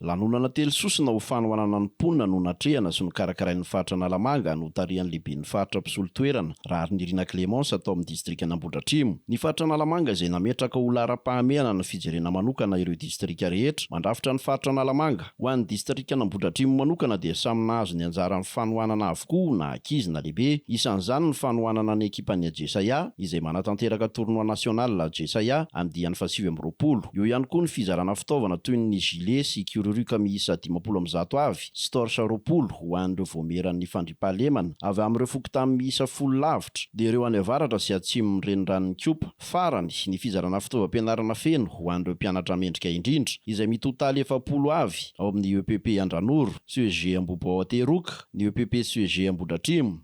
Lanonana telo sosina ho fanohanana ny mponina no natrehana sy nokarakarain'ny faritra Analamanga no tarihan'ny lehiben'ny faritra mpisolo-toerana Rary Nirina Clémence atao amin'ny distrika Ambohidratrimo. Ny faritra Analamanga izay nametraka ho laharam-pahamehana ny fijerena manokana ireo distrika rehetra mandrafitra ny faritra Analamanga. Ho an'ny distrika Ambohidratrimo manokana dia samy nahazo ny anjaran'ny fanohanana avokoa na ankizy na lehibe. Isan'izany ny fanohanana ny ekipan'ny Jesaia izay manatanteraka tournoi national Jesaia andiany fahasivy amby roapolo. Eo ihany koa ny fizarana fitaovana toy ny gilet sy kiroruka miisa 50 avy sy torche roapolo ho an'ireo voameran'ny fandriampahalemana avy amin'ireo fokontany miisa 10 lavitra. Dia ireo any avaratra sy atsimo renirano'ny Kopa farany ny fizarana fitaovam-pianarana feno ho an'ireo mpianatra mendrika indrindra izay mitotaly 70 avy ao amin'ny EPP Andranoro, CEG Ambohipo Ateroka, ny EPP CEG Ambohidratrimo.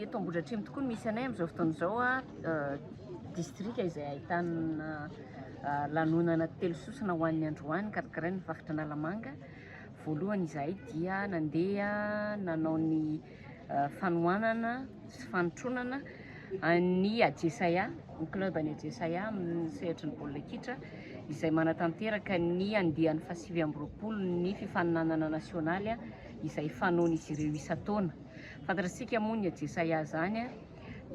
Eto Ambohidratrimo tokoa misy anay amin'izao fotoana izao distrika izay ahitana lanonana telo sosina ho an'ny androany karakarain'ny faritra Analamanga. Voalohany izahay dia nandeha nanao ny fanohanana sy fanotronana ny Jesaia, ny club any Jesaia amin'ny sehatra ny baolina kitra izay manatanteraka ny andiany fahasivy amby roapolo ny fifaninanana nasionaly izay fanohan'izy ireo isan-taona. Fantatsika moa ny Jesaia zany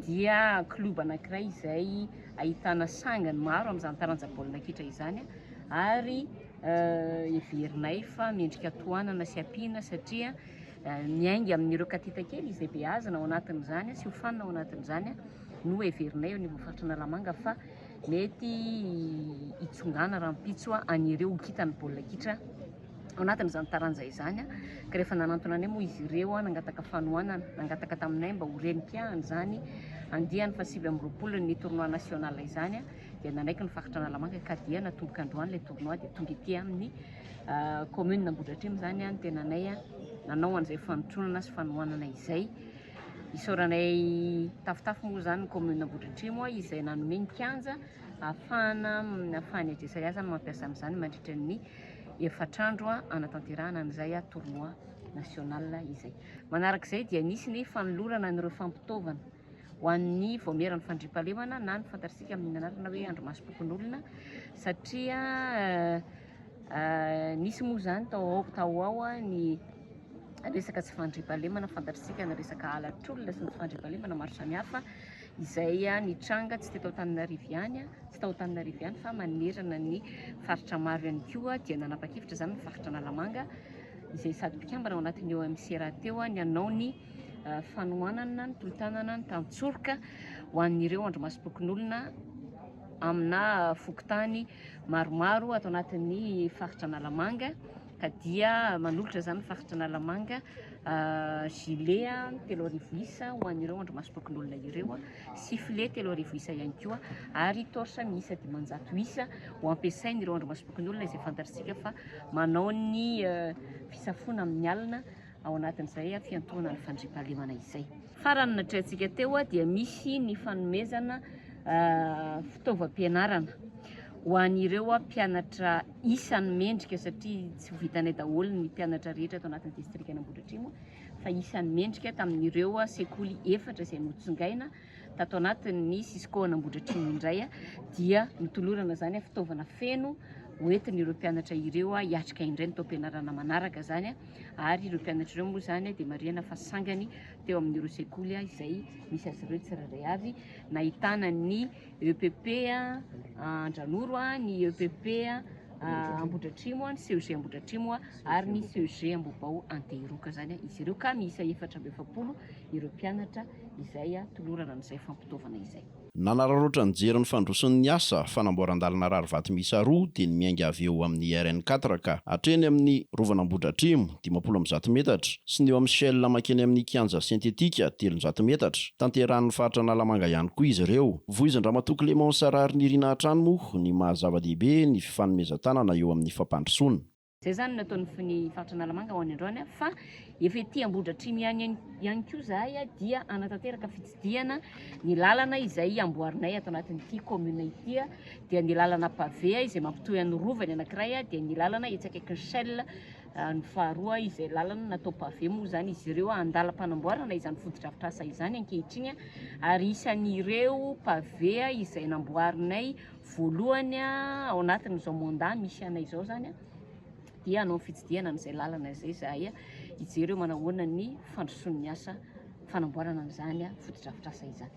dia kluba anankiray izay ahitana sangany maro amin'izany taranja baolina kitra izany ary heverinay fa mendrika tohanana sy ampiana satria miainga amin'ireo katita kely izay beazina ao anatin'izany sy hofanina ao anatin'izany no heverinay ao niveau faritra Analamanga fa mety hitsongana raha mipitso an'ireo kitany baolina kitra ao anatin'izany taranja izany. Ka rehefa nanantona anay moa izy ireo nangataka fanohanana, nangataka taminay mba ho renim-piahana zany andiany fahasivy amby roapolo ny tournoi national izany dia nanaiky ny faritra Analamanga ka dia natomboka androany ilay tournoi dia tonga ety amin'ny commune Ambohidratrimo zany ny tenanay nanao an'izay fanotronana sy fanohanana izay. Isaoranay tafitafy moa zany ny commune Ambohidratrimo izay nanome ny kianja ahafahany Jesaia zany mampiasa amin'izany mandritra ny efatrandro anatanterahana an'izay tournoi national izay. Manarak'izay dia nisy ny fanolorana an'ireo fampitaovana ho an'ny voameran'ny fandriampahalemana na ny fantatsika amin'ny anarana hoe andro masom-pokon'olona satria nisy moa zany tao ao ny resaka tsy fandriampahalemana fantatsika ny resaka alatr'olona sy ny fandriampahalemana maro samihafa izay nitranga tsy teto Antananarivo ihany tsy tao Antananarivo ihany fa manerana ny faritra maro ihany koa dia nanapa-kevitra zany ny faritra Analamanga izay sady mpikambana ao anatin'ny eo amin'ny teo ny hanao ny fanohanana ny tolotanana ny tantsoroka ho an'ireo andro masom-pokon'olona amina fokontany maromaro atao anatin'ny faritra Analamanga ka dia manolotra zany faritra Analamanga gilet 3,000 isa ho an'ireo andro masom-pokon'olona ireo, sifflet 3,000 isa ihany koa ary torche miisa 500 isa ho ampiasain'ireo andro masom-pokon'olona izay fantatsika fa manao ny fisafona amin'ny alina ao anatin'izay fiantohana ny fandriampahalemana izay. Farany natrehantsika teo dia misy ny fanomezana fitaovam-pianarana ho an'ireo mpianatra isany mendrika satria tsy ho vitanay daholo ny mpianatra rehetra ato anatin'ny distrika Ambohidratrimo fa isany mendrika tamin'ireo sekoly efatra izay notsongaina tato anatin'ny Cisco Ambohidratrimo indray dia nitolorana zany fitaovana feno hoentin'ireo mpianatra ireo hiatrika indray ny taom-pianarana manaraka zany ary ireo mpianatra ireo moa zany dia marihana fa sangany teo amin'ireo sekoly izay misy azy ireo tsirairay avy nahitana ny EPP Andranoro, ny EPP Ambohidratrimo, ny CEG Ambohidratrimo ary ny CEG Ambohipo Ateroka zany izy ireo ka miisa 470 ireo mpianatra izay tolorana an'izay fampitaovana izay. Nanararoatra nijery ny fandrosin'ny asa fanamboaran-dalana rarivato miisa 2 dia ny miainga avy eo amin'ny RN4 ka hatreny amin'ny rovana Ambohidratrimo 500 metatra sy ny eo amin'ny Shell makeny amin'ny kianja sentetika 300 metatra. Tanterahan'ny faritra Analamanga ihany koa izy ireo. Vohizan-dramatoa Clémence Rary Nirina hatrany moa ny mahazava-dehibe ny fifanomezan-tanana eo amin'ny fampandrosoana. Zay zany nataony ny faritra Analamanga ho any androany fa efa ety Ambohidratrimo ihany koa zahay dia anatanteraka fitsidihana ny lalana izay amboarinay ato anatin'ity commune ity dia ny lalana pavé izay mampitohy an'ny rovany anankiray dia ny lalana etsy akaikin'ny Shell ny faharoa izay lalana natao pavé moa zany izy ireo andalam-panamboarana izany foto-drafitrasa izany ankehitriny ary isan'ireo pavé izay namboarinay voalohany ao anatin'izao mandat misy anay izao zany dia hanao fitsidihana n'izay lalana izay zahay hijery eo manahoana ny fandrosoan'ny asa fanamboarana an'izany fotodrafitrasa izany.